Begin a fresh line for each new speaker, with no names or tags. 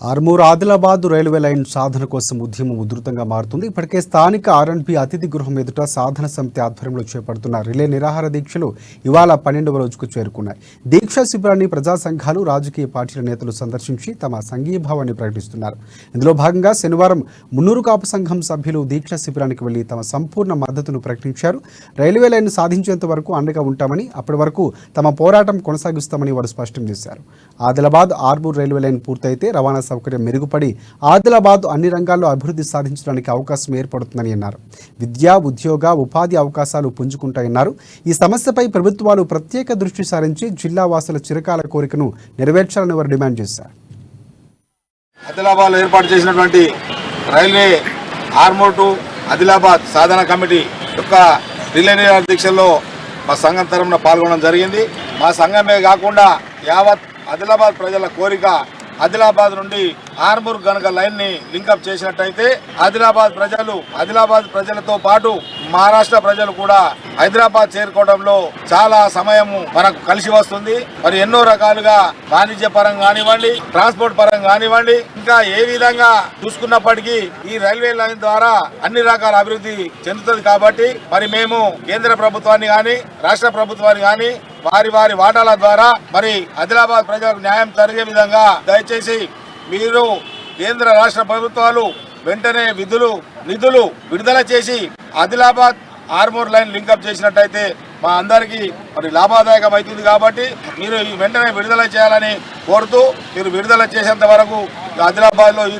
Armoor Adilabad railway line సాధన కోసం ఉద్యమం ఉధృతంగా మారుతుంది. ఇప్పటికే స్థానిక ఆర్ఎన్బి అతిథి గృహం ఎదుట సాధన సమితి ఆధ్వర్యంలో చేపడుతున్న రిలే నిరాహార దీక్షలు ఇవాళ 12వ రోజుకు చేరుకున్నాయి. దీక్షా శిబిరాన్ని ప్రజా సంఘాలు, రాజకీయ పార్టీల నేతలు సందర్శించి తమ సంఘీభావాన్ని ప్రకటిస్తున్నారు. ఇందులో భాగంగా శనివారం మున్నూరు కాపు సంఘం సభ్యులు దీక్షా శిబిరానికి వెళ్లి తమ సంపూర్ణ మద్దతును ప్రకటించారు. రైల్వే లైన్ సాధించేంత వరకు అండగా ఉంటామని, అప్పటి వరకు తమ పోరాటం కొనసాగిస్తామని వారు స్పష్టం చేశారు. ఆదిలాబాద్ ఆర్మూర్ రైల్వే లైన్ పూర్తయితే రవాణా సౌకర్యం మెరుగుపడి ఆదిలాబాద్ అన్ని రంగాల్లో అభివృద్ధి సాధించడానికి అవకాశం ఏర్పడుతుందని అన్నారు. విద్య, ఉద్యోగ, ఉపాధి అవకాశాలు పుంజుకుంటాయన్నారు. ఈ సమస్యపై ప్రభుత్వాలు ప్రత్యేక దృష్టి సారించి జిల్లా వాసుల చిరకాల కోరికను నెరవేర్చాలని వారు డిమాండ్ చేశారు.
ఆదిలాబాద్లో ఏర్పాటు చేసినటువంటి railway Armoor to Adilabad Sadhana committee యొక్క రిలే నిరాహార దీక్షల్లో మా సంఘం తరఫున పాల్గొనడం జరిగింది. మా సంఘమే కాకుండా యావత్ ఆదిలాబాద్ ప్రజల కోరిక, ఆదిలాబాద్ నుండి ఆర్మూర్ గనక లైన్ ని లింకప్ చేసినట్టయితే ఆదిలాబాద్ ప్రజలతో పాటు మహారాష్ట్ర ప్రజలు కూడా హైదరాబాద్ చేరుకోవడంలో చాలా సమయము మనకు కలిసి వస్తుంది. మరి ఎన్నో రకాలుగా వాణిజ్య పరంగా కానివ్వండి, ట్రాన్స్పోర్ట్ పరంగా కానివ్వండి, ఇంకా ఏ విధంగా చూసుకున్నప్పటికీ ఈ రైల్వే లైన్ ద్వారా అన్ని రకాల అభివృద్ధి చెందుతుంది. కాబట్టి మరి మేము కేంద్ర ప్రభుత్వాన్ని కానీ, రాష్ట్ర ప్రభుత్వాన్ని కానీ వారి వాటాల ద్వారా మరి ఆదిలాబాద్ ప్రజలకు న్యాయం జరిగే విధంగా దయచేసి మీరు కేంద్ర రాష్ట్ర ప్రభుత్వాలు వెంటనే నిధులు విడుదల చేసి ఆదిలాబాద్ ఆర్మూర్ లైన్ లింకప్ చేసినట్టయితే మా అందరికీ మరి లాభదాయకం అవుతుంది. కాబట్టి మీరు వెంటనే విడుదల చేయాలని కోరుతూ, మీరు విడుదల చేసేంత వరకు ఆదిలాబాద్లో ఈ